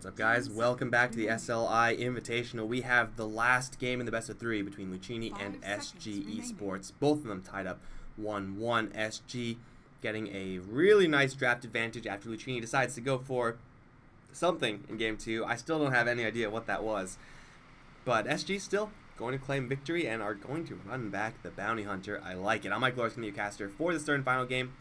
What's up, guys? Welcome back to the SLI Invitational. We have the last game in the best of 3 between Luccini and SG Esports. Both of them tied up 1-1. SG getting a really nice draft advantage after Luccini decides to go for something in Game 2. I still don't have any idea what that was. But SG still going to claim victory and are going to run back the Bounty Hunter. I like it. I'm Mike Loris, going to be your caster for this third and final game.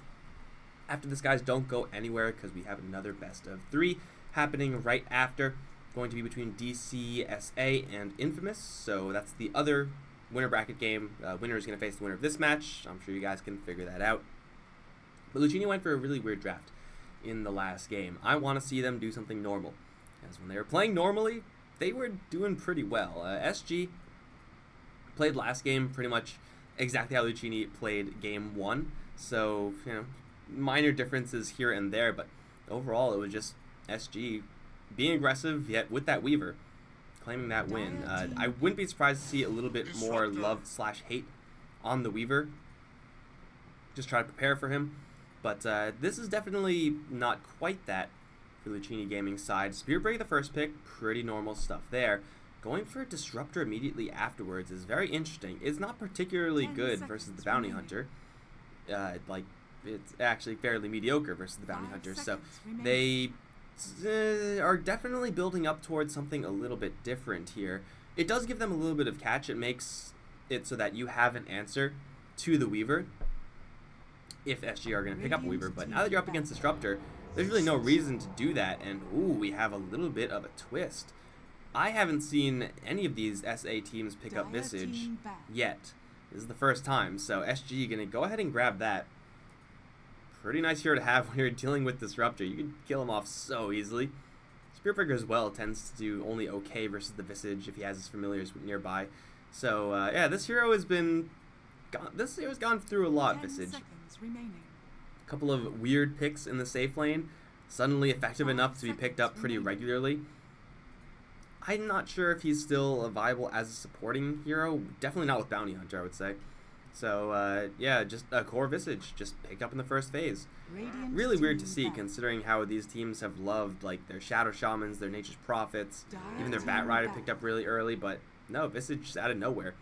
After this, guys, don't go anywhere because we have another best of 3 happening right after. Going to be between DCSA and Infamous. So that's the other winner bracket game. Winner is going to face the winner of this match. I'm sure you guys can figure that out. But Luccini went for a really weird draft in the last game. I want to see them do something normal, as when they were playing normally, they were doing pretty well. SG played last game pretty much exactly how Luccini played game 1. So, you know, minor differences here and there, but overall it was just SG being aggressive, yet with that Weaver claiming that win. I wouldn't be surprised to see a little bit more love/hate on the Weaver. Just try to prepare for him. But this is definitely not quite that for Luccini Gaming's side. Spirit Break the first pick, pretty normal stuff there. Going for a Disruptor immediately afterwards is very interesting. It's not particularly good versus the Bounty Hunter. It's actually fairly mediocre versus the Bounty Hunter. So they are definitely building up towards something a little bit different here. It does give them a little bit of catch. It makes it so that you have an answer to the Weaver if SG are going to pick up a Weaver. But now that you're up against Disruptor, there's really no reason to do that. And ooh, we have a little bit of a twist. I haven't seen any of these SA teams pick up Visage yet. This is the first time. So SG going to go ahead and grab that. Pretty nice hero to have when you're dealing with Disruptor. You can kill him off so easily. Spirit Breaker as well tends to do only okay versus the Visage if he has his familiars nearby. So yeah, this hero has gone through a lot. Visage. A couple of weird picks in the safe lane, suddenly effective enough to be picked up pretty regularly. I'm not sure if he's still viable as a supporting hero. Definitely not with Bounty Hunter, I would say. So, yeah, just a core Visage, just picked up in the first phase. Really weird to see, considering how these teams have loved, like, their Shadow Shamans, their Nature's Prophets, even their Bat Rider picked up really early, but no, Visage just out of nowhere.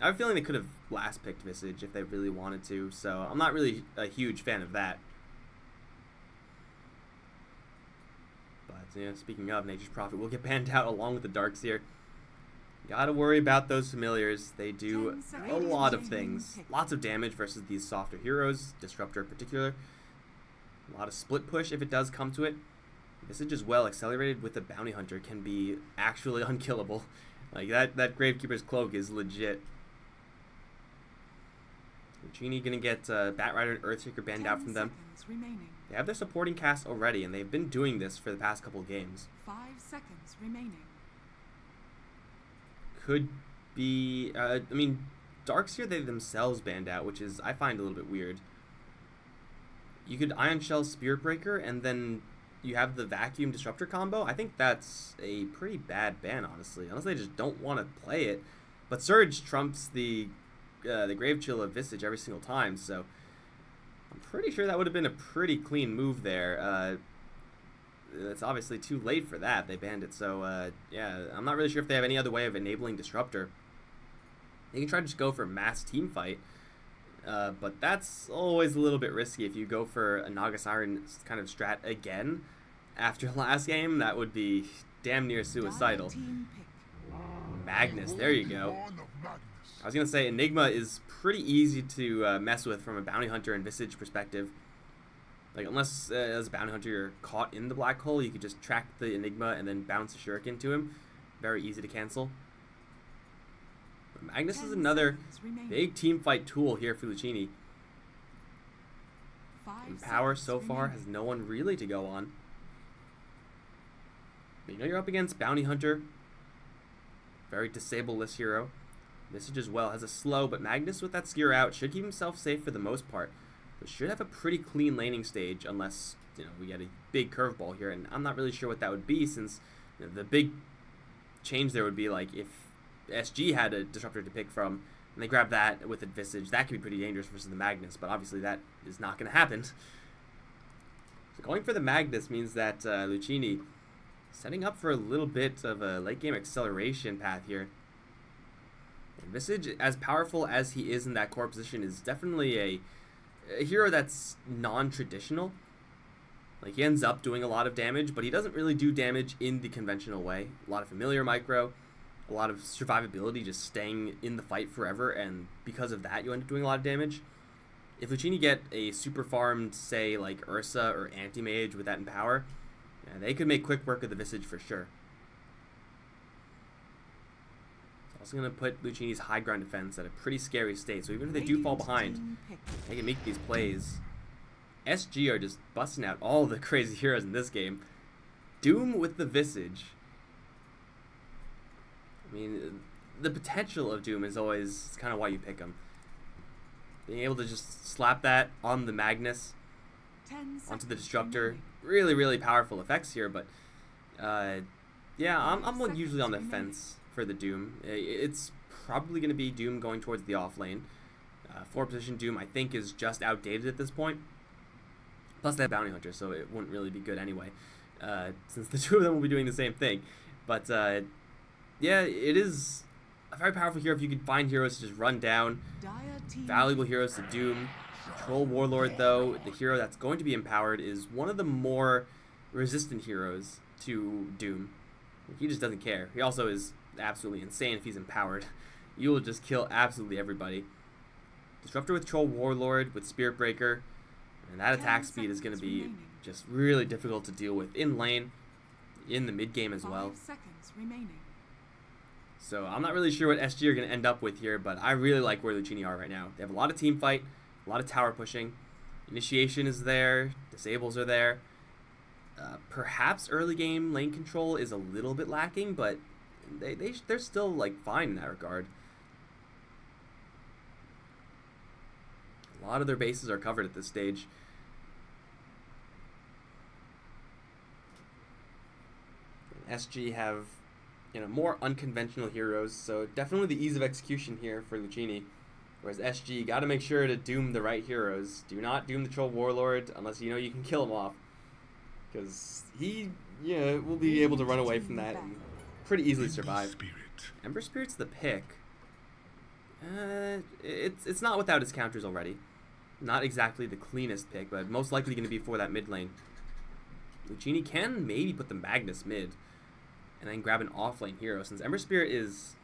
I have a feeling they could have last picked Visage if they really wanted to, so I'm not really a huge fan of that. But, you know, speaking of, Nature's Prophet will get banned out along with the Darks here. Gotta worry about those familiars. They do a lot of things. Lots of damage versus these softer heroes, Disruptor in particular. A lot of split push if it does come to it. Visage as well, accelerated with the Bounty Hunter, can be actually unkillable. Like, that Gravekeeper's Cloak is legit. Luccini gonna get Bat Rider and Earthshaker banned out from them. They have their supporting cast already, and they've been doing this for the past couple of games. 5 seconds remaining. Could be, I mean, Darks here, they themselves banned out, which is, I find a little bit weird. You could Ion Shell Spirit Breaker, and then you have the Vacuum Disruptor combo. I think that's a pretty bad ban, honestly, unless they just don't want to play it. But Surge trumps the Grave Chill of Visage every single time, so I'm pretty sure that would have been a pretty clean move there. It's obviously too late for that. They banned it, so yeah, I'm not really sure if they have any other way of enabling Disruptor. You can try to just go for a mass team fight, but that's always a little bit risky. If you go for a Naga Siren kind of strat again after last game, that would be damn near suicidal. Magnus, there you go. I was gonna say Enigma is pretty easy to mess with from a Bounty Hunter and Visage perspective. Like, unless as a Bounty Hunter you're caught in the black hole, you could just track the Enigma and then bounce a Shuriken to him. Very easy to cancel. But Magnus is another big team fight tool here for Luccini. Empower so far has no one really to go on. But you know you're up against Bounty Hunter. Very disable-less hero. Visage as well has a slow, but Magnus with that Skier out should keep himself safe for the most part. But should have a pretty clean laning stage unless, you know, we get a big curveball here, and I'm not really sure what that would be, since, you know, the big change there would be like if SG had a Disruptor to pick from and they grab that with a Visage. That could be pretty dangerous versus the Magnus, but obviously that is not going to happen. So going for the Magnus means that Luccini Setting up for a little bit of a late game acceleration path here. And Visage, as powerful as he is in that core position, is definitely a hero that's non-traditional. Like, he ends up doing a lot of damage, but he doesn't really do damage in the conventional way. A lot of familiar micro, a lot of survivability, just staying in the fight forever, and because of that, you end up doing a lot of damage. If Luccini get a super farmed, say, like Ursa or Anti-Mage with that in power, yeah, they could make quick work of the Visage for sure. It's also going to put Luccini's high ground defense at a pretty scary state, so even if they do fall behind, they can make these plays. SG are just busting out all the crazy heroes in this game. Doom with the Visage. I mean, the potential of Doom is always kind of why you pick him. Being able to just slap that on the Magnus, onto the Disruptor. Really, really powerful effects here, but yeah, I'm usually on the fence for the Doom. It's probably going to be Doom going towards the off lane. 4-position Doom, I think, is just outdated at this point. Plus, they have Bounty Hunter, so it wouldn't really be good anyway, since the two of them will be doing the same thing. But yeah, it is a very powerful hero if you can find heroes to just run down. Valuable heroes to Doom. Troll Warlord, though, the hero that's going to be empowered, is one of the more resistant heroes to Doom. He just doesn't care. He also is absolutely insane if he's empowered. You will just kill absolutely everybody. Disruptor with Troll Warlord, with Spirit Breaker, and that attack speed is going to be just really difficult to deal with in lane, in the mid game as well. So I'm not really sure what SG are going to end up with here, but I really like where Luccini are right now. They have a lot of team fight, a lot of tower pushing. Initiation is there, disables are there. Perhaps early game lane control is a little bit lacking, but they're still like fine in that regard. A lot of their bases are covered at this stage. SG have, you know, more unconventional heroes, so definitely the ease of execution here for Luccini. Whereas SG, got to make sure to doom the right heroes. Do not doom the Troll Warlord unless you know you can kill him off, because he, will be able to run away from that and pretty easily survive. Ember Spirit's the pick. It's not without its counters already. Not exactly the cleanest pick, but most likely going to be for that mid lane. Luccini can maybe put the Magnus mid and then grab an offlane hero, since Ember Spirit is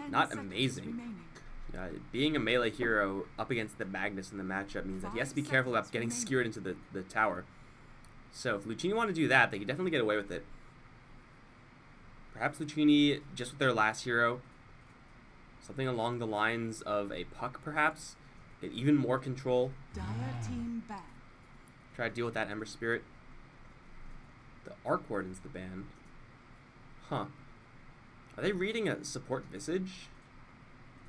not amazing. Being a melee hero up against the Magnus in the matchup means that he has to be careful about getting skewered into the tower. So if Luccini want to do that, they can definitely get away with it. Perhaps Luccini, just with their last hero, something along the lines of a Puck perhaps, get even more control. Try to deal with that Ember Spirit. The Arc Warden's the ban. Huh. Are they reading a support Visage?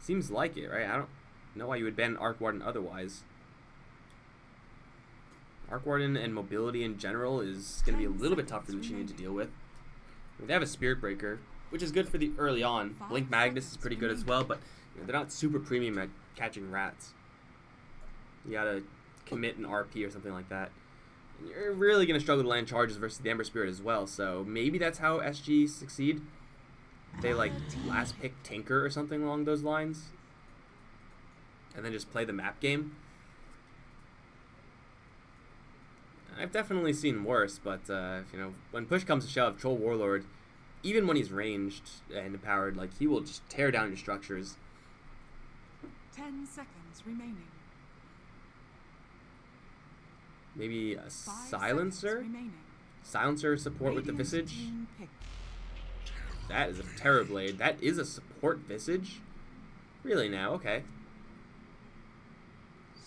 Seems like it, right? I don't know why you would ban an Arc Warden otherwise. Arc Warden and mobility in general is going to be a little bit tough for Luccini to deal with. They have a Spirit Breaker, which is good for the early on. Blink Magnus is pretty good as well, but they're not super premium at catching rats. You gotta commit an RP or something like that. And you're really going to struggle to land charges versus the Ember Spirit as well, so maybe that's how SG succeed. They like last pick Tinker or something along those lines, and then just play the map game. I've definitely seen worse, but when push comes to shove, Troll Warlord, even when he's ranged and empowered, like, he will just tear down your structures. 10 seconds remaining. Maybe a Silencer? Silencer support with the Visage? That is a Terrorblade. That is a support Visage? Really now? Okay.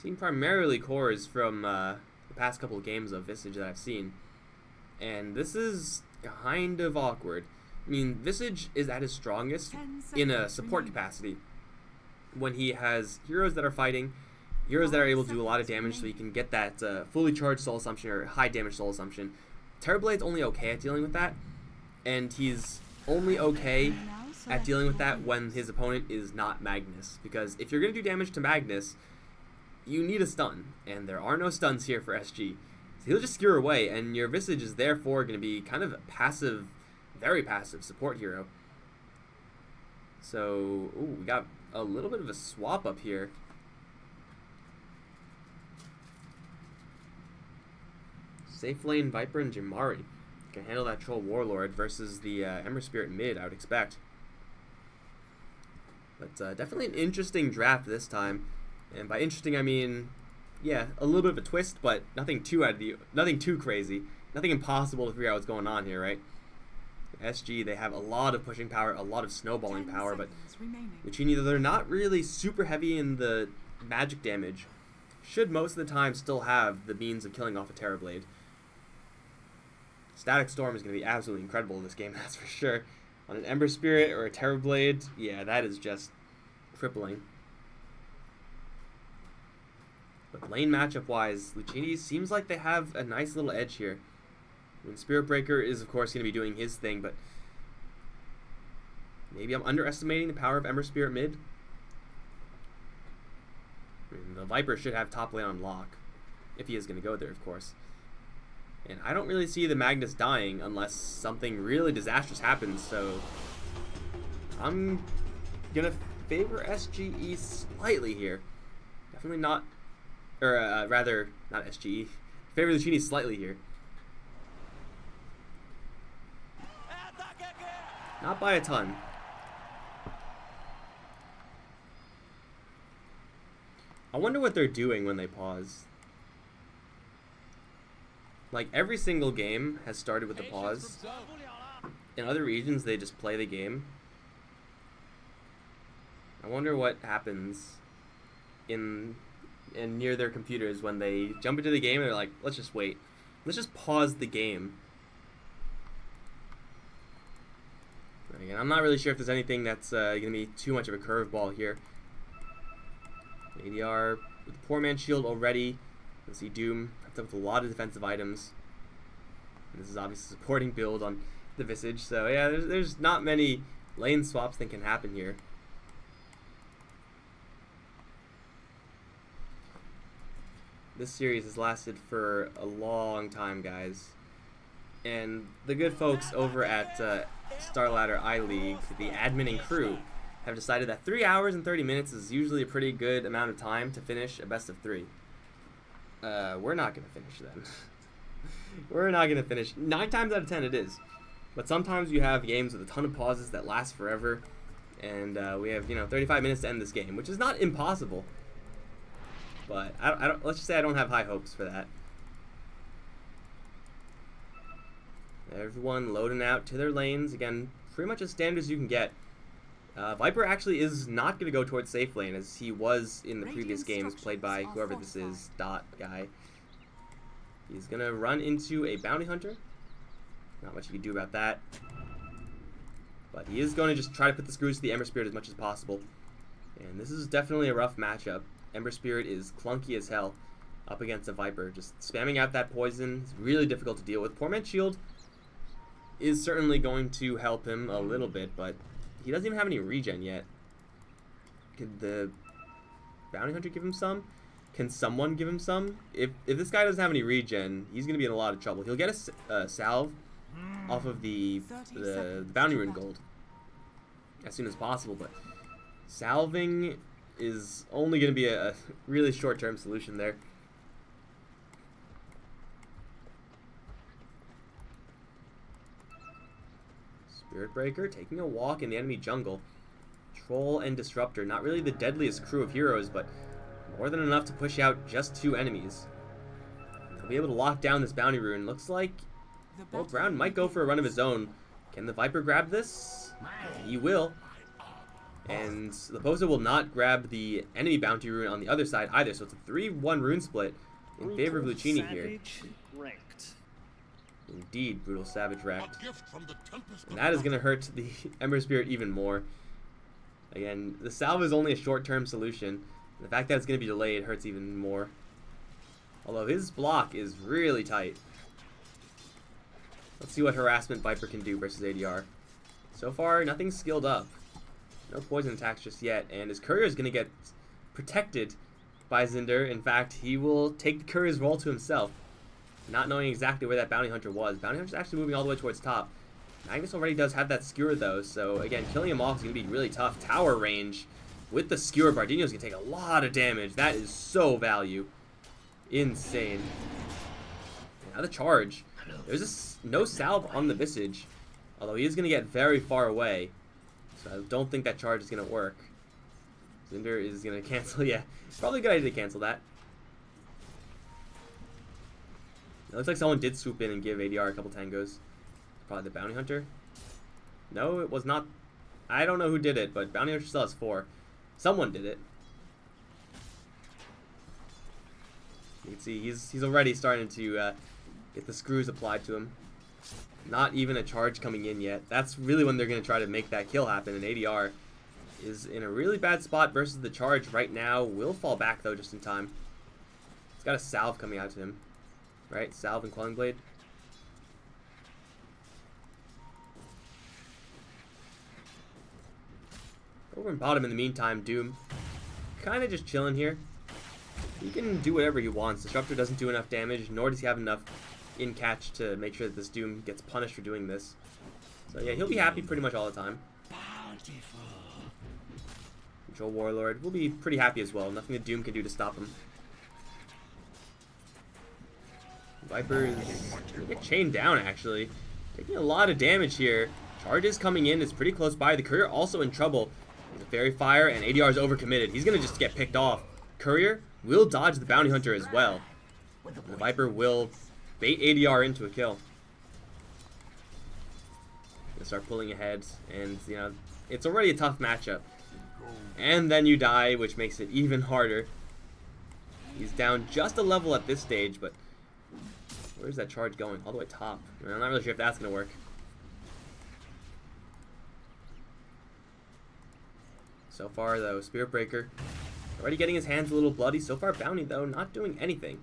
Seen primarily cores from the past couple of games of Visage that I've seen. And this is kind of awkward. I mean, Visage is at his strongest in a support capacity, when he has heroes that are fighting, heroes that are able to do a lot of damage, so he can get that fully charged Soul Assumption or high damage Soul Assumption. Terrorblade's only okay at dealing with that, and he's only okay at dealing with that when his opponent is not Magnus, because if you're going to do damage to Magnus, you need a stun, and there are no stuns here for SG. So he'll just skewer away, and your Visage is therefore going to be kind of passive very passive support hero. So, ooh, we got a little bit of a swap up here. Safe lane Viper and Jimari can handle that Troll Warlord versus the Ember Spirit mid, I would expect. But definitely an interesting draft this time. And by interesting, I mean, yeah, a little bit of a twist, but nothing too nothing too crazy. Nothing impossible to figure out what's going on here, right? SG, they have a lot of pushing power, a lot of snowballing power, but Luccini, they're not really super heavy in the magic damage. Should most of the time still have the means of killing off a Terrorblade. Static Storm is going to be absolutely incredible in this game, that's for sure. On an Ember Spirit or a Terrorblade, yeah, that is just crippling. But lane matchup-wise, Luccini seems like they have a nice little edge here. I mean, Spirit Breaker is, of course, going to be doing his thing, but maybe I'm underestimating the power of Ember Spirit mid. I mean, the Viper should have top lane on lock, if he is going to go there, of course. And I don't really see the Magnus dying unless something really disastrous happens, so I'm going to favor SGE slightly here. Definitely not, or rather, not SGE. Favor Luccini slightly here. Not by a ton. I wonder what they're doing when they pause. Like, every single game has started with a pause. In other regions, they just play the game. I wonder what happens in near their computers when they jump into the game and they're like, let's just wait. Let's just pause the game. Again, I'm not really sure if there's anything that's going to be too much of a curveball here. ADR with the Poor Man Shield already. Let's see Doom up with a lot of defensive items. And this is obviously a supporting build on the Visage. So yeah, there's not many lane swaps that can happen here. This series has lasted for a long time, guys. And the good folks over at Starladder iLeague, the admin and crew, have decided that 3 hours and 30 minutes is usually a pretty good amount of time to finish a best of 3. We're not going to finish then. We're not going to finish. 9 times out of 10 it is. But sometimes you have games with a ton of pauses that last forever. And we have, 35 minutes to end this game, which is not impossible. But I don't, let's just say I don't have high hopes for that. Everyone loading out to their lanes. Again, pretty much as standard as you can get. Viper actually is not going to go towards safe lane as he was in the previous games played by whoever this is, Dot guy. He's going to run into a bounty hunter. Not much you can do about that. But he is going to just try to put the screws to the Ember Spirit as much as possible. And this is definitely a rough matchup. Ember Spirit is clunky as hell up against a Viper. Just spamming out that poison is really difficult to deal with. Poor Man's Shield is certainly going to help him a little bit, but he doesn't even have any regen yet. Could the bounty hunter give him some? Can someone give him some? If this guy doesn't have any regen, he's going to be in a lot of trouble. He'll get a salve off of the bounty rune gold as soon as possible, but salving is only going to be a really short-term solution there. Spirit Breaker taking a walk in the enemy jungle. Troll and Disruptor, not really the deadliest crew of heroes, but more than enough to push out just 2 enemies. They'll be able to lock down this bounty rune. Looks like, well, Brown might go for a run of his own. Can the Viper grab this? He will. And the Posa will not grab the enemy bounty rune on the other side either, so it's a 3-1 rune split in favor of Luccini here. Indeed, Brutal Savage wrecked. And that is going to hurt the Ember Spirit even more. Again, the salve is only a short-term solution. The fact that it's going to be delayed hurts even more. Although his block is really tight. Let's see what Harassment Viper can do versus ADR. So far, nothing skilled up. No poison attacks just yet. And his courier is going to get protected by Zinder. In fact, he will take the courier's role to himself. Not knowing exactly where that bounty hunter was. Bounty hunter's actually moving all the way towards top. Magnus already does have that skewer though, so again, killing him off is going to be really tough. Tower range with the skewer, Bardino's going to take a lot of damage. That is so value. Insane. Now the charge. There's no salve on the Visage, although he is going to get very far away, so I don't think that charge is going to work. Cinder is going to cancel. Yeah, probably a good idea to cancel that. It looks like someone did swoop in and give ADR a couple tangos. Probably the Bounty Hunter. No, it was not. I don't know who did it, but Bounty Hunter still has 4. Someone did it. You can see he's already starting to get the screws applied to him. Not even a charge coming in yet. That's really when they're going to try to make that kill happen, and ADR is in a really bad spot versus the charge right now. Will fall back, though, just in time. He's got a salve coming out to him. Right? Salve and Quelling Blade. Over in bottom in the meantime, Doom kind of just chilling here. He can do whatever he wants. Disruptor doesn't do enough damage, nor does he have enough in catch to make sure that this Doom gets punished for doing this. So yeah, he'll be happy pretty much all the time. Control Warlord will be pretty happy as well. Nothing that Doom can do to stop him. Viper is gonna get chained down, actually. Taking a lot of damage here. Charge is coming in. It's pretty close by. The Courier also in trouble. There's a Fairy Fire, and ADR is overcommitted. He's going to just get picked off. Courier will dodge the Bounty Hunter as well. And the Viper will bait ADR into a kill. Gonna start pulling ahead, and, you know, it's already a tough matchup. And then you die, which makes it even harder. He's down just a level at this stage, but where's that charge going? All the way top. I'm not really sure if that's going to work. So far, though, Spirit Breaker already getting his hands a little bloody. So far, Bounty, though, not doing anything.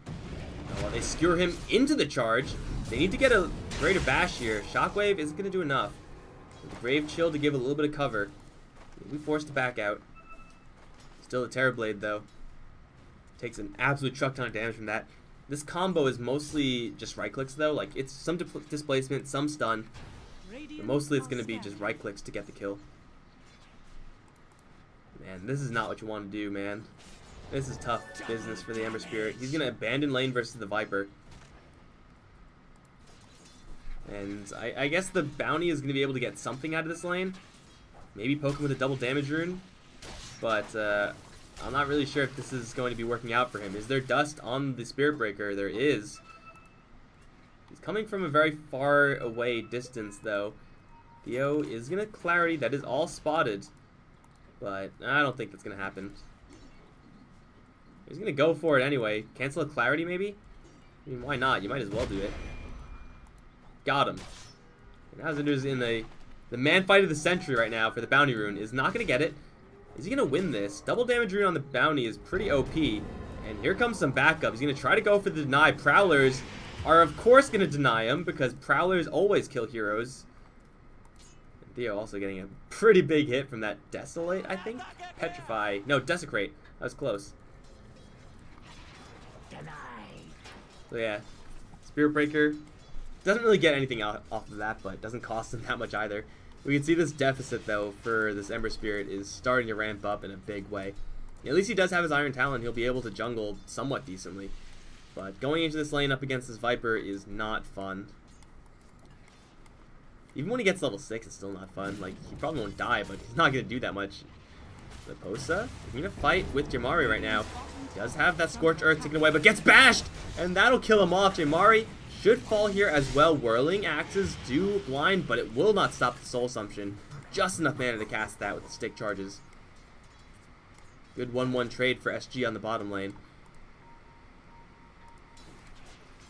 While they skewer him into the charge, they need to get a greater bash here. Shockwave isn't going to do enough. With the Grave Chill to give a little bit of cover. He'll be forced to back out. Still a Terrorblade, though. Takes an absolute truck ton of damage from that. This combo is mostly just right clicks, though. Like, it's some displacement, some stun. But mostly it's going to be just right clicks to get the kill. Man, this is not what you want to do, man. This is tough business for the Ember Spirit. He's going to abandon lane versus the Viper. And I guess the Bounty is going to be able to get something out of this lane. Maybe poke him with a double damage rune. But I'm not really sure if this is going to be working out for him. Is there dust on the Spirit Breaker? There is. He's coming from a very far away distance, though. Theo is going to Clarity. That is all spotted. But I don't think that's going to happen. He's going to go for it anyway. Cancel a Clarity, maybe? I mean, why not? You might as well do it. Got him. And Hazard's in the man fight of the century right now for the Bounty Rune. Is not going to get it. Is he going to win this? Double damage rune on the Bounty is pretty OP. And here comes some backup. He's going to try to go for the deny. Prowlers are, of course, going to deny him because Prowlers always kill heroes. And Theo also getting a pretty big hit from that Desolate, I think? Petrify. No, Desecrate. That was close. So, yeah. Spirit Breaker doesn't really get anything off of that, but doesn't cost him that much either. We can see this deficit, though, for this Ember Spirit is starting to ramp up in a big way. At least he does have his Iron Talon. He'll be able to jungle somewhat decently. But going into this lane up against this Viper is not fun. Even when he gets level 6, it's still not fun. Like, he probably won't die, but he's not going to do that much. Leposa is going to fight with Jamari right now. He does have that Scorch Earth taken away, but gets bashed! And that'll kill him off. Jamari should fall here as well. Whirling Axes do blind, but it will not stop the Soul Assumption. Just enough mana to cast that with the stick charges. Good 1-1 trade for SG on the bottom lane.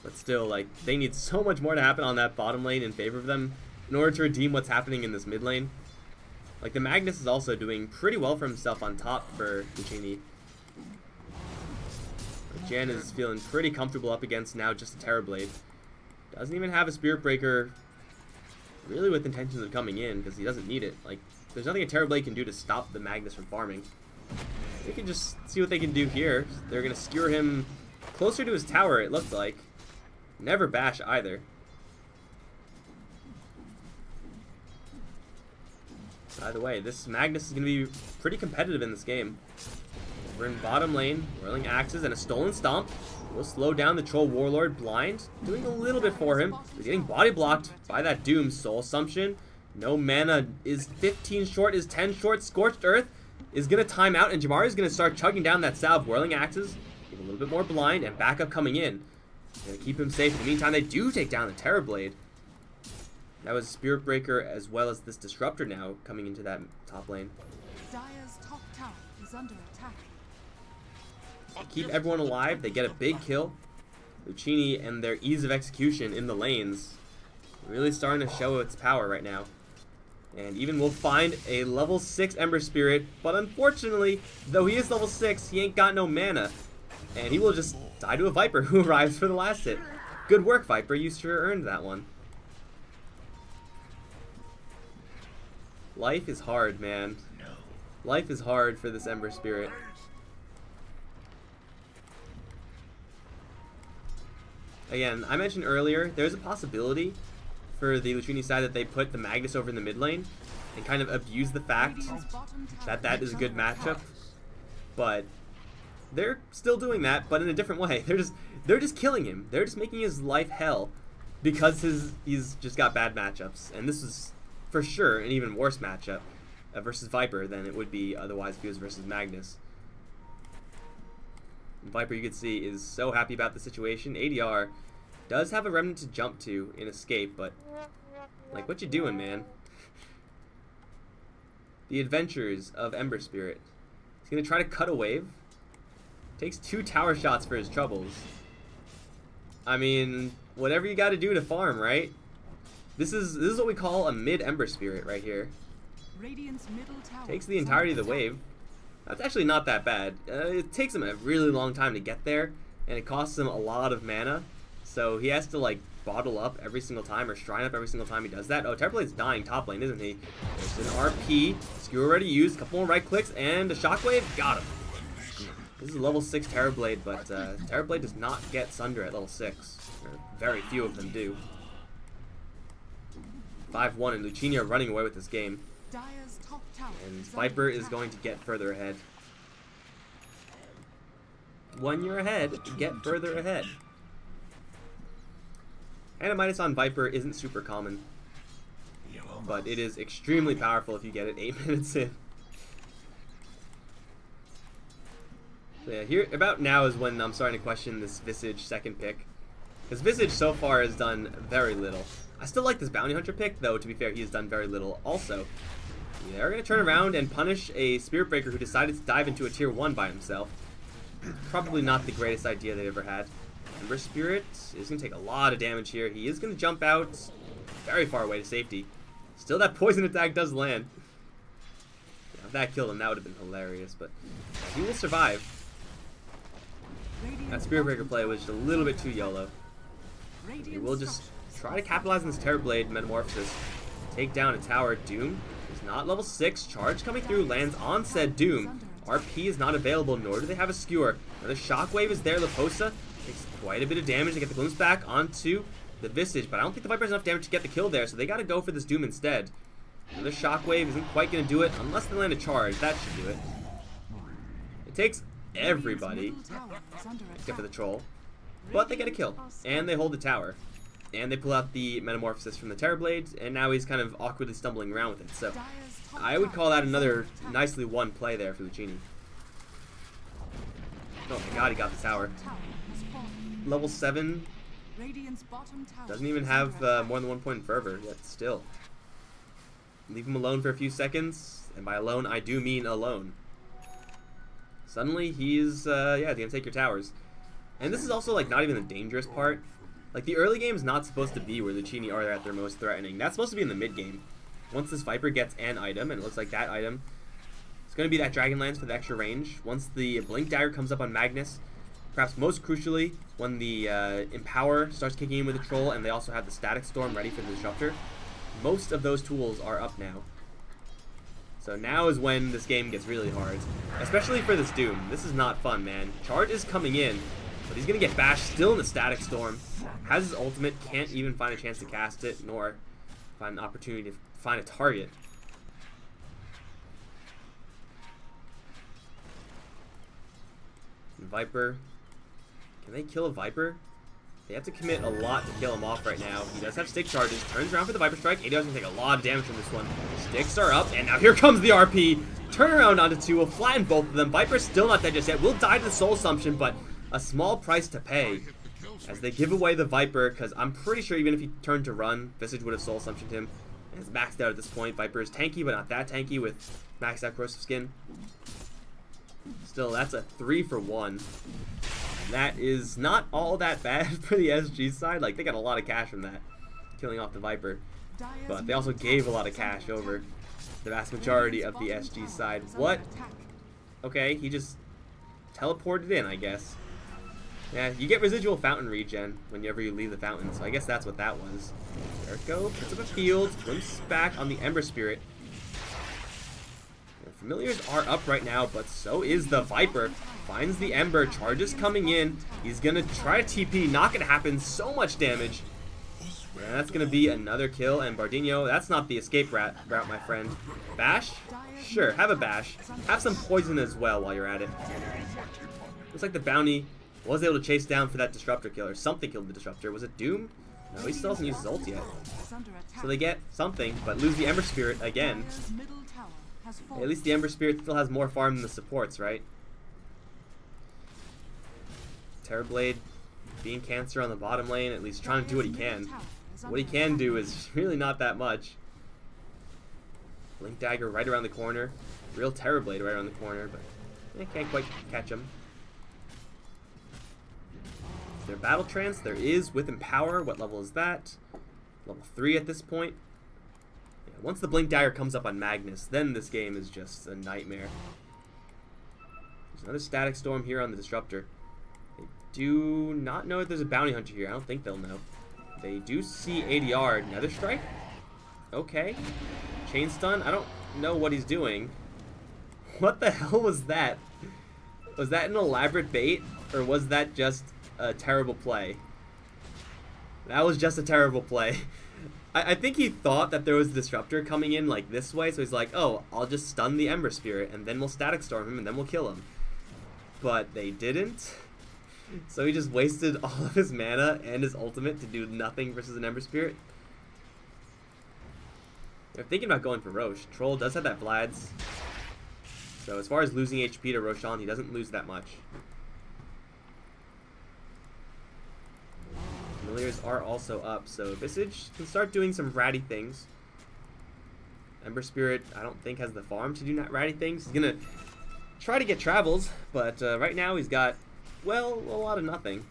But still, like, they need so much more to happen on that bottom lane in favor of them in order to redeem what's happening in this mid lane. Like, the Magnus is also doing pretty well for himself on top for Luccini. Jan is feeling pretty comfortable up against now just a Terrorblade. Doesn't even have a Spirit Breaker really with intentions of coming in because he doesn't need it. Like, there's nothing a Terrorblade can do to stop the Magnus from farming. They can just see what they can do here. They're going to skewer him closer to his tower, it looks like. Never bash either. By the way, this Magnus is going to be pretty competitive in this game. We're in bottom lane, whirling axes and a stolen stomp. We'll slow down the Troll Warlord blind, doing a little bit for him. He's getting body blocked by that Doom. Soul Assumption. No mana, is 15 short, is 10 short. Scorched Earth is going to time out, and Jamari is going to start chugging down that salve. Whirling axes, get a little bit more blind, and backup coming in. Going to keep him safe. In the meantime, they do take down the Terrorblade. That was Spirit Breaker as well as this Disruptor now coming into that top lane. Dire's top tower is under attack. They keep everyone alive. They get a big kill. Luccini and their ease of execution in the lanes really starting to show its power right now. And even will find a level 6 Ember Spirit, but unfortunately, though he is level 6, he ain't got no mana. And he will just die to a Viper who arrives for the last hit. Good work, Viper. You sure earned that one. Life is hard, man. Life is hard for this Ember Spirit. Again, I mentioned earlier, there's a possibility for the Luccini side that they put the Magnus over in the mid lane and kind of abuse the fact that that is a good matchup. But they're still doing that, but in a different way. They're just killing him. They're just making his life hell because he's just got bad matchups. And this is for sure an even worse matchup versus Viper than it would be otherwise if he was versus Magnus. And Viper, you can see, is so happy about the situation. ADR does have a remnant to jump to in escape, but like, what you doing, man? The adventures of Ember Spirit. He's gonna try to cut a wave. Takes 2 tower shots for his troubles. I mean, whatever you got to do to farm, right? This is what we call a mid Ember Spirit right here. Radiant's middle tower Takes the entirety of the wave. That's actually not that bad. It takes him a really long time to get there, and it costs him a lot of mana. So he has to like bottle up every single time or shrine up every single time he does that. Oh, Terrorblade's dying top lane, isn't he? There's an RP. Skewer already used. A couple more right clicks and a shockwave. Got him. This is a level 6 Terrorblade, but Terrorblade does not get Sunder at level 6. Very few of them do. 5-1, and Luccini are running away with this game. Dire's top tower And is Viper under is attack. going to get further ahead. When you're ahead, get further ahead. Animitis on Viper isn't super common, but it is extremely powerful if you get it 8 minutes in. So yeah, here about now is when I'm starting to question this Visage second pick, because Visage so far has done very little. I still like this Bounty Hunter pick, though. To be fair, he has done very little. Also, they're going to turn around and punish a Spirit Breaker who decided to dive into a tier 1 by himself. Probably not the greatest idea they've ever had. Ember Spirit is going to take a lot of damage here. He is going to jump out very far away to safety. Still, that poison attack does land. Yeah, if that killed him, that would have been hilarious, but he will survive. That Spirit Breaker play was just a little bit too YOLO. He will just try to capitalize on this Terrorblade Metamorphosis. Take down a tower. Doom is not level 6. Charge coming through, lands on said Doom. RP is not available, nor do they have a skewer. Another Shockwave is there. Laposa takes quite a bit of damage to get the glimpse back onto the Visage, but I don't think the Viper has enough damage to get the kill there, so they got to go for this Doom instead. Another Shockwave isn't quite going to do it, unless they land a charge. That should do it. It takes everybody, except for the Troll, but they get a kill, and they hold the tower. And they pull out the Metamorphosis from the Terrorblade, and now he's kind of awkwardly stumbling around with it. So I would call that another nicely won play there for Luccini. Oh my god, he got the tower. Level 7, doesn't even have more than 1 point in Fervor, yet still. Leave him alone for a few seconds, and by alone, I do mean alone. Suddenly, he's, yeah, gonna take your towers. And this is also, like, not even the dangerous part. Like, the early game is not supposed to be where Luccini are at their most threatening. That's supposed to be in the mid game. Once this Viper gets an item, and it looks like that item, it's going to be that Dragonlance for the extra range. Once the Blink Dagger comes up on Magnus, perhaps most crucially, when the Empower starts kicking in with the Troll, and they also have the Static Storm ready for the Disruptor, most of those tools are up now. So now is when this game gets really hard. Especially for this Doom. This is not fun, man. Charge is coming in, but he's going to get bashed still in the Static Storm. Has his ultimate, can't even find a chance to cast it, nor find an opportunity to find a target. Viper. Can they kill a Viper? They have to commit a lot to kill him off right now. He does have stick charges. Turns around for the Viper Strike. ADR's gonna take a lot of damage from this one. Sticks are up, and now here comes the RP. Turn around onto 2. Will flatten both of them. Viper's still not dead just yet. Will die to the Soul Assumption, but a small price to pay as they give away the Viper, because I'm pretty sure even if he turned to run, Visage would have Soul Assumptioned him. And it's maxed out at this point. Viper is tanky, but not that tanky with maxed out Corrosive Skin. Still, that's a 3 for 1. That is not all that bad for the SG side. Like, they got a lot of cash from that, killing off the Viper. But they also gave a lot of cash over the vast majority of the SG side. What? Okay, he just teleported in, I guess. Yeah, you get residual fountain regen whenever you leave the fountain, so I guess that's what that was. Jericho puts up a field, limps back on the Ember Spirit. The Familiars are up right now, but so is the Viper. Finds the Ember, charges coming in. He's gonna try to TP, not gonna happen. So much damage. And that's gonna be another kill. And Bardinho, that's not the escape route, my friend. Bash? Sure, have a bash. Have some poison as well while you're at it. Looks like the bounty was able to chase down for that Disruptor killer. Something killed the Disruptor. Was it Doom? No, he still hasn't used his ult yet. So they get something, but lose the Ember Spirit again. At least the Ember Spirit still has more farm than the supports, right? Terrorblade being Cancer on the bottom lane, at least trying to do what he can. What he can do is really not that much. Blink Dagger right around the corner. Real Terrorblade right around the corner, but they can't quite catch him. Is there Battle Trance? There is with Empower. What level is that? Level 3 at this point. Yeah, once the Blink Dagger comes up on Magnus, then this game is just a nightmare. There's another Static Storm here on the Disruptor. They do not know if there's a Bounty Hunter here. I don't think they'll know. They do see ADR. Nether Strike? Okay. Chain Stun? I don't know what he's doing. What the hell was that? Was that an elaborate bait? Or was that just a terrible play? That was just a terrible play. I think he thought that there was a Disruptor coming in like this way, so he's like, oh, I'll just stun the Ember Spirit, and then we'll Static Storm him, and then we'll kill him. But they didn't. So he just wasted all of his mana and his ultimate to do nothing versus an Ember Spirit. They're thinking about going for Roche. Troll does have that Vlad's. So as far as losing HP to Roshan, he doesn't lose that much. Familiars are also up, so Visage can start doing some ratty things. Ember Spirit, I don't think, has the farm to do not ratty things. He's gonna try to get travels, but right now he's got, well, a lot of nothing.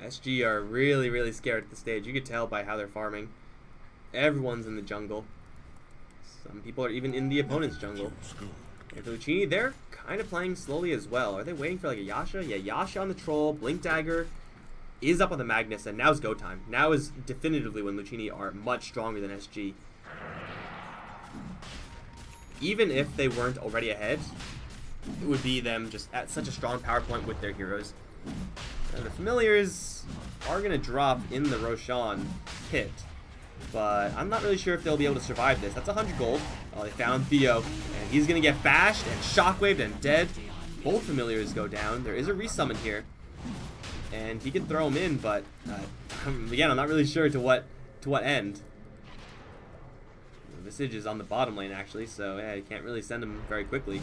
SG are really, really scared at the stage. You could tell by how they're farming. Everyone's in the jungle. Some people are even in the opponent's jungle. And for Luccini, they're kind of playing slowly as well. Are they waiting for like a Yasha? Yeah, Yasha on the Troll. Blink Dagger is up on the Magnus, and now's go time. Now is definitively when Luccini are much stronger than SG. Even if they weren't already ahead, it would be them just at such a strong power point with their heroes. And the Familiars are going to drop in the Roshan pit, but I'm not really sure if they'll be able to survive this. That's 100 gold. Oh, they found Theo, and he's going to get bashed and shockwaved and dead. Both Familiars go down. There is a resummon here, and he can throw him in, but again, I'm not really sure to what end. Visage is on the bottom lane, actually, so yeah, you can't really send him very quickly.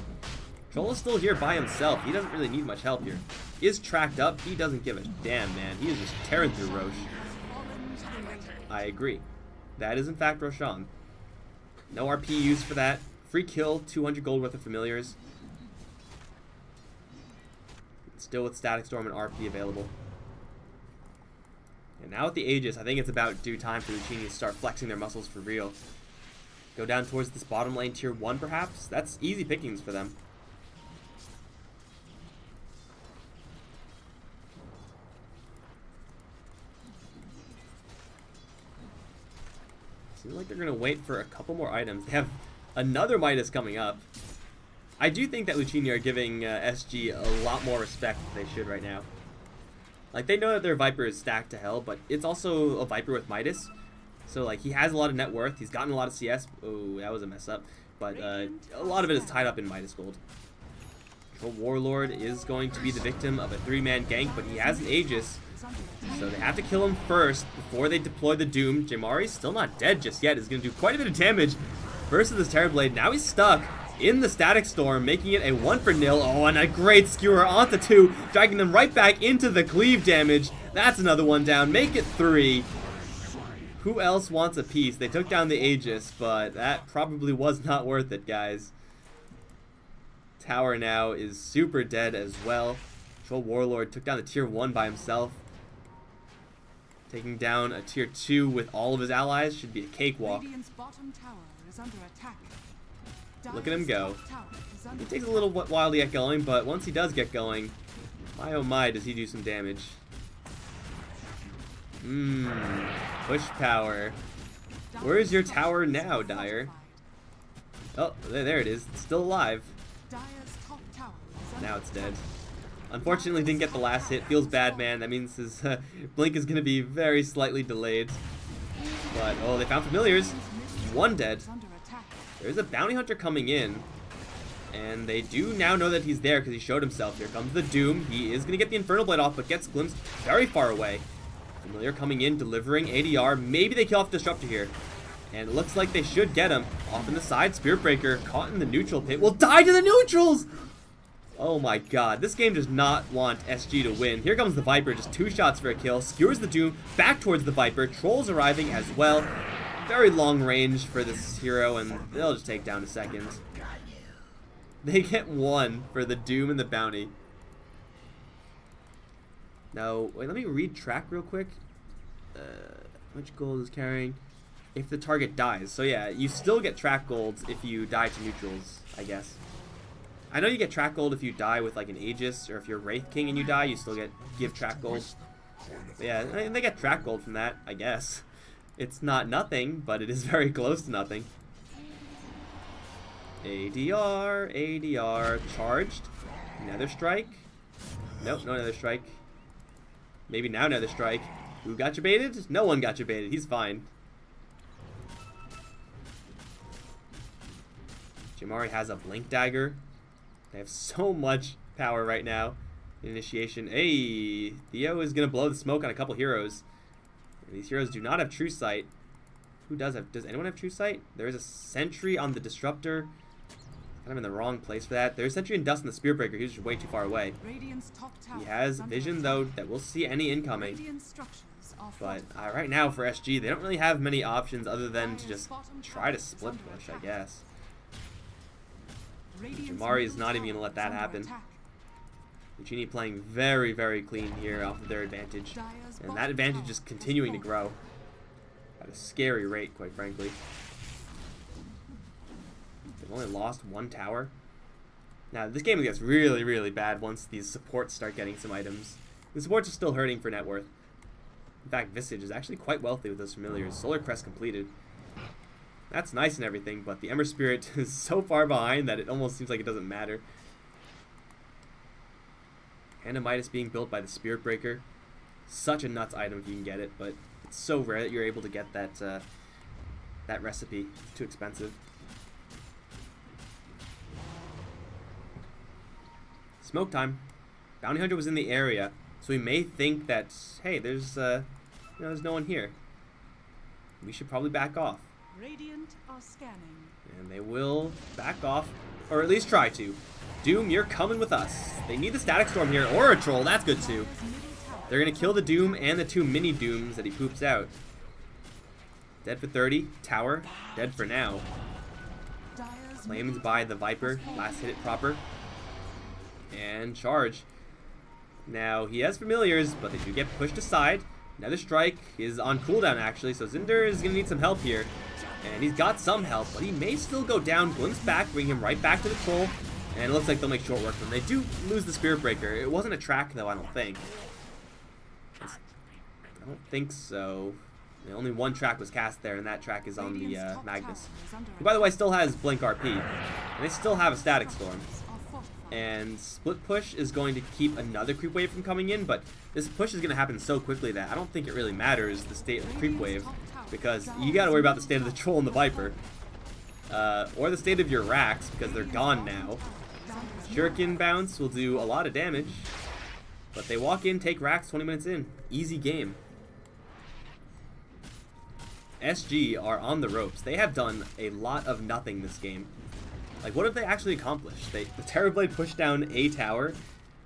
Troll is still here by himself. He doesn't really need much help here. He is tracked up. He doesn't give a damn, man. He is just tearing through Roche. I agree. That is, in fact, Roshan. No RP used for that. Free kill, 200 gold worth of Familiars. Still with Static Storm and RP available. And now with the Aegis, I think it's about due time for Luccini to start flexing their muscles for real. Go down towards this bottom lane, tier 1 perhaps? That's easy pickings for them. Seems like they're going to wait for a couple more items. They have another Midas coming up. I do think that Luccini are giving SG a lot more respect than they should right now. Like, they know that their Viper is stacked to hell, but it's also a Viper with Midas. So, like, he has a lot of net worth. He's gotten a lot of CS. Oh, that was a mess up. But a lot of it is tied up in Midas gold. The Warlord is going to be the victim of a 3-man gank, but he has an Aegis. So they have to kill him first before they deploy the Doom. Jamari's still not dead just yet. He's going to do quite a bit of damage versus this Terrorblade. Now he's stuck in the Static Storm, making it a 1-for-0. Oh, and a great skewer onto 2, dragging them right back into the cleave damage. That's another one down. Make it 3. Who else wants a piece? They took down the Aegis, but that probably was not worth it, guys. Tower now is super dead as well. Troll Warlord took down the tier 1 by himself. Taking down a tier 2 with all of his allies should be a cakewalk. Bottom tower is under attack. Look at him go. It takes a little while to get going, but once he does get going, my oh my, does he do some damage. Push power. Where is your tower now, Dire? Oh, there it is. It's still alive. Now it's dead. Unfortunately, didn't get the last hit. Feels bad, man. That means his blink is going to be very slightly delayed. But, oh, they found familiars. 1 dead. There's a bounty hunter coming in. And they do now know that he's there because he showed himself. Here comes the Doom. He is going to get the Infernal Blade off, but gets glimpsed very far away. Familiar coming in, delivering ADR. Maybe they kill off Disruptor here. And it looks like they should get him. Off in the side, Spirit Breaker, caught in the neutral pit, will die to the neutrals! Oh my god, this game does not want SG to win. Here comes the Viper, just 2 shots for a kill. Skewers the Doom, back towards the Viper. Trolls arriving as well. Very long range for this hero, and they'll just take down a second. They get 1 for the Doom and the Bounty. Now, wait, let me read track real quick. How much gold is carrying? If the target dies. So yeah, you still get track golds if you die to neutrals, I guess. I know you get track gold if you die with like an Aegis, or if you're Wraith King and you die, you still give track gold. But yeah, they get track gold from that, I guess. It's not nothing, but it is very close to nothing. ADR, ADR, charged. Nether Strike. Nope, no Nether Strike. Maybe now Nether Strike. Who got you baited? No one got you baited. He's fine. Jamari has a Blink Dagger. They have so much power right now. Initiation. Hey, Theo is going to blow the smoke on a couple heroes. And these heroes do not have True Sight. Who does have? Does anyone have True Sight? There is a Sentry on the Disruptor. Kind of in the wrong place for that. There's Sentry and Dust on the Spear Breaker. He's just way too far away. He has vision, though, that we'll see any incoming. But right now for SG, they don't really have many options other than to just try to split push, I guess. Jamari is not even going to let that happen. Luccini playing very, very clean here off of their advantage. And that advantage is continuing to grow at a scary rate, quite frankly. They've only lost 1 tower. Now, this game gets really, really bad once these supports start getting some items. The supports are still hurting for net worth. In fact, Visage is actually quite wealthy with those familiars. Solar Crest completed. That's nice and everything, but the Ember Spirit is so far behind that it almost seems like it doesn't matter. Hand of Midas being built by the Spirit Breaker. Such a nuts item if you can get it, but it's so rare that you're able to get that that recipe. It's too expensive. Smoke time. Bounty Hunter was in the area, so we may think that, hey, there's there's no one here. We should probably back off. Radiant are scanning. And they will back off, or at least try to. Doom, you're coming with us. They need the Static Storm here, or a Troll. That's good too. They're going to kill the Doom and the 2 mini Dooms that he poops out. Dead for 30. Tower, dead for now. Claimed by the Viper. Last hit it proper. And charge. Now, he has familiars, but they do get pushed aside. Nether Strike is on cooldown, actually, so Zinder is going to need some help here. And he's got some help, but he may still go down. Glimpse back, bring him right back to the Troll. And it looks like they'll make short work of him. They do lose the Spirit Breaker. It wasn't a track, though, I don't think. I don't think so. Only 1 track was cast there, and that track is on the Magnus. Who, by the way, still has Blink RP. And they still have a Static Storm. And split push is going to keep another creep wave from coming in, but this push is going to happen so quickly that I don't think it really matters the state of the creep wave, because you got to worry about the state of the Troll and the Viper. Or the state of your racks, because they're gone now. Shuriken bounce will do a lot of damage, but they walk in, take racks 20 minutes in. Easy game. SG are on the ropes. They have done a lot of nothing this game. Like, what have they actually accomplished? The Terrorblade pushed down a tower.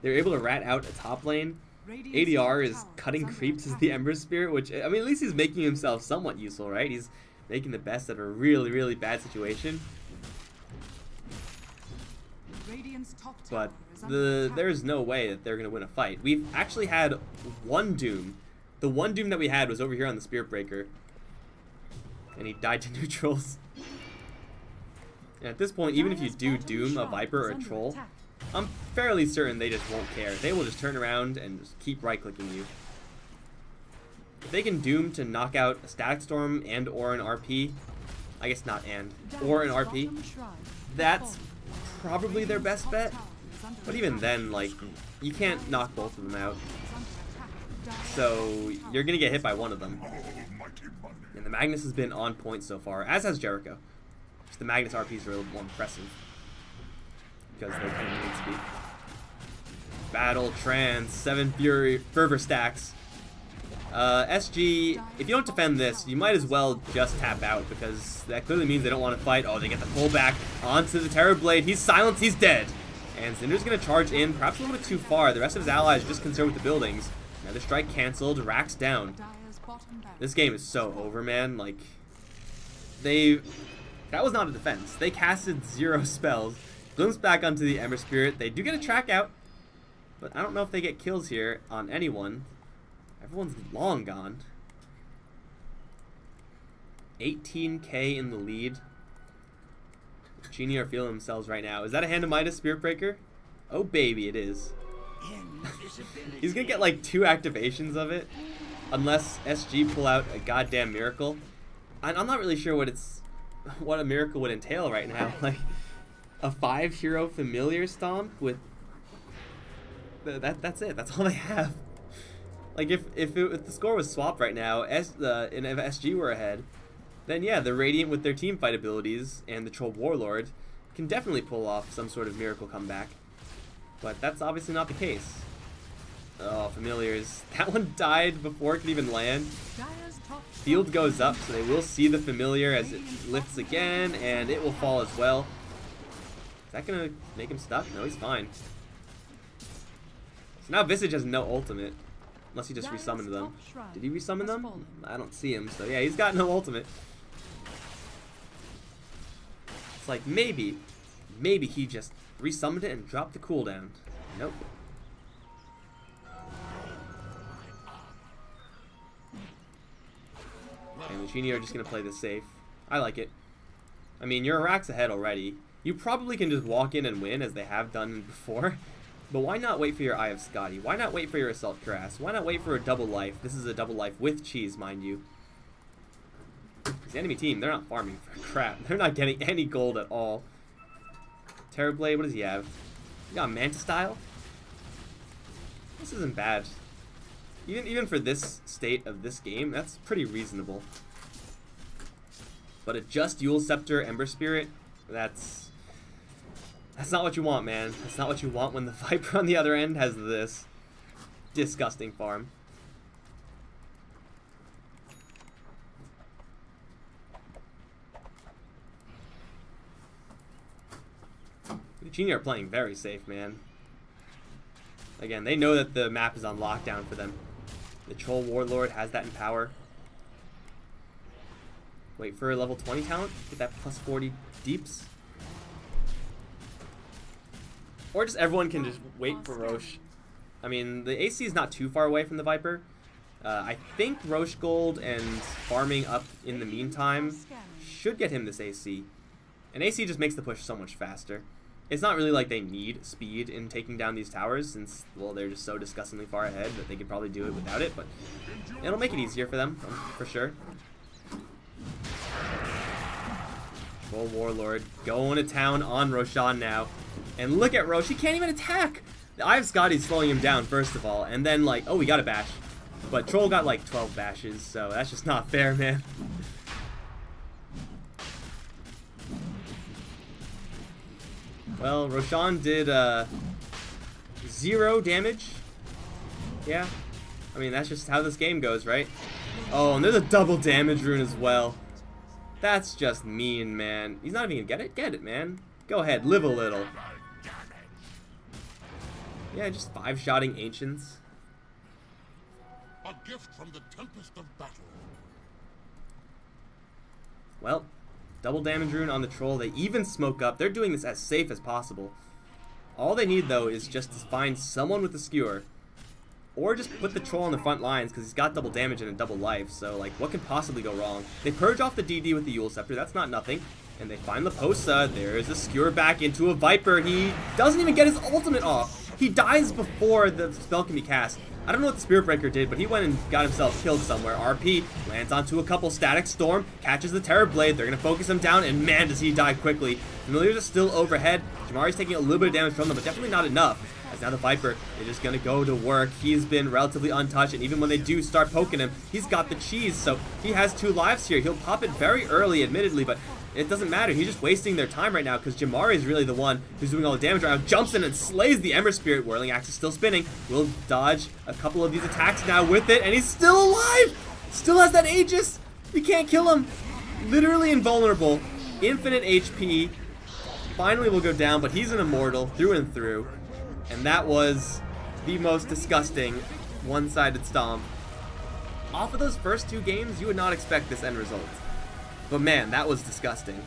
They're able to rat out a top lane. ADR is cutting creeps as the Ember Spirit, which, I mean, at least he's making himself somewhat useful, right? He's making the best of a really, really bad situation. But there's no way that they're going to win a fight. We've actually had one Doom. The one Doom that we had was over here on the Spirit Breaker. And he died to neutrals. And at this point, even if you do Doom a Viper or a Troll, I'm fairly certain they just won't care. They will just turn around and just keep right-clicking you. If they can Doom to knock out a Static Storm and or an RP, I guess not or an RP, that's probably their best bet. But even then, like, you can't knock both of them out. So you're going to get hit by one of them. And the Magnus has been on point so far, as has Jericho. Just the Magnus RPs are a little more impressive, because they kind of need to be. Battle Trance, 7 Fury, Fervor stacks. SG, if you don't defend this, you might as well just tap out, because that clearly means they don't want to fight. Oh, they get the pullback onto the Terrorblade. He's silenced, he's dead. And Zinder's going to charge in, perhaps a little bit too far. The rest of his allies are just concerned with the buildings. Another strike canceled, racks down. This game is so over, man. Like, that was not a defense. They casted 0 spells. Glimpse back onto the Ember Spirit. They do get a track out, but I don't know if they get kills here on anyone. Everyone's long gone. 18k in the lead. Luccini are feeling themselves right now. Is that a Hand of Midas Spirit Breaker? Oh baby, it is. He's gonna get like 2 activations of it, unless SG pull out a goddamn miracle. I'm not really sure what a miracle would entail right now. Like a 5-hero familiar stomp with that's it. That's all they have. Like if the score was swapped right now, and if SG were ahead, then yeah, the Radiant with their team fight abilities and the Troll Warlord can definitely pull off some sort of miracle comeback. But that's obviously not the case. Oh, familiars. That one died before it could even land. Field goes up, so they will see the familiar as it lifts again, and it will fall as well. Is that gonna make him stuck? No, he's fine. So now Visage has no ultimate, unless he just resummoned them. Did he resummon them? I don't see him, so yeah, he's got no ultimate. It's like maybe he just resummoned it and dropped the cooldown. Nope. And Luccini are just going to play this safe. I like it. I mean, you're a racks ahead already. You probably can just walk in and win, as they have done before. But why not wait for your Eye of Scotty? Why not wait for your Assault Cuirass? Why not wait for a double life? This is a double life with cheese, mind you. The enemy team, they're not farming for crap. They're not getting any gold at all. Terrorblade, what does he have? He got Manta Style? This isn't bad. Even for this state of this game, that's pretty reasonable. But a just Yule Scepter Ember Spirit, that's not what you want, man. That's not what you want when the Viper on the other end has this disgusting farm. Luccini are playing very safe, man. Again, they know that the map is on lockdown for them. The Troll Warlord has that in power. Wait for a level 20 talent, get that plus 40 deeps. Or just everyone can just wait for Roche. I mean, the AC is not too far away from the Viper. I think Roche Gold and farming up in the meantime should get him this AC. And AC just makes the push so much faster. It's not really like they need speed in taking down these towers, since, well, they're just so disgustingly far ahead that they could probably do it without it, but it'll make it easier for them, for sure. Troll Warlord going to town on Roshan now. And look at Roche. He can't even attack. I have Scotty slowing him down, first of all. And then, like, oh, we got a bash. But Troll got, like, 12 bashes. So that's just not fair, man. Well, Roshan did 0 damage. Yeah. I mean, that's just how this game goes, right? Oh, and there's a double damage rune as well. That's just mean, man. He's not even gonna get it? Get it, man. Go ahead, live a little. Yeah, just 5-shotting Ancients. A gift from the tempest of battle. Well, double damage rune on the Troll. They even smoke up. They're doing this as safe as possible. All they need, though, is just to find someone with a skewer. Or just put the Troll on the front lines, because he's got double damage and a double life. So, like, what could possibly go wrong? They purge off the DD with the Yule Scepter. That's not nothing. And they find Leposa. There's a skewer back into a Viper. He doesn't even get his ultimate off. He dies before the spell can be cast. I don't know what the Spirit Breaker did, but he went and got himself killed somewhere. RP lands onto a couple. Static Storm catches the Terror Blade. They're going to focus him down, and man, does he die quickly. Familiars are still overhead. Jamari's taking a little bit of damage from them, but definitely not enough. As now the Viper is just going to go to work. He's been relatively untouched, and even when they do start poking him, he's got the cheese, so he has 2 lives here. He'll pop it very early, admittedly, but it doesn't matter. He's just wasting their time right now because Jamari is really the one who's doing all the damage right now. Jumps in and slays the Ember Spirit. Whirling Axe is still spinning. Will dodge a couple of these attacks now with it, and he's still alive! Still has that Aegis! You can't kill him! Literally invulnerable. Infinite HP. Finally will go down, but he's an immortal through and through. And that was the most disgusting one-sided stomp. Off of those first 2 games, you would not expect this end result. But man, that was disgusting.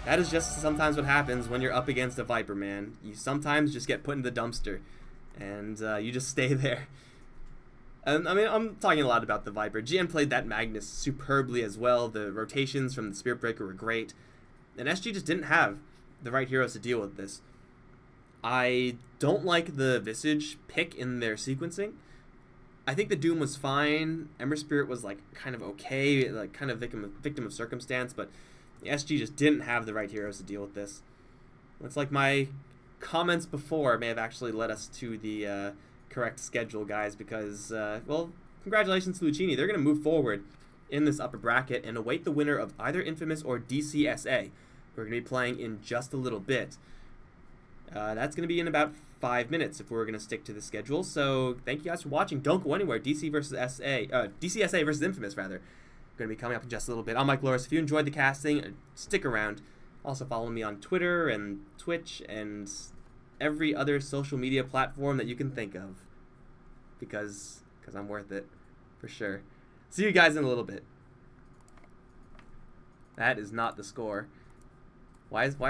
That is just sometimes what happens when you're up against a Viper, man. You sometimes just get put in the dumpster. And you just stay there. And I mean, I'm talking a lot about the Viper. GN played that Magnus superbly as well. The rotations from the Spirit Breaker were great. And SG just didn't have the right heroes to deal with this. I don't like the Visage pick in their sequencing. I think the Doom was fine. Ember Spirit was like kind of okay, like kind of victim of circumstance, but the SG just didn't have the right heroes to deal with this. Looks like my comments before may have actually led us to the correct schedule, guys, because, well, congratulations to Luccini. They're going to move forward in this upper bracket and await the winner of either Infamous or DCSA. We're going to be playing in just a little bit. That's going to be in about 5 minutes if we're going to stick to the schedule. So thank you guys for watching. Don't go anywhere. DCSA versus Infamous, rather. Going to be coming up in just a little bit. I'm Mike Loris. If you enjoyed the casting, stick around. Also follow me on Twitter and Twitch and every other social media platform that you can think of. Because I'm worth it. For sure. See you guys in a little bit. That is not the score. Why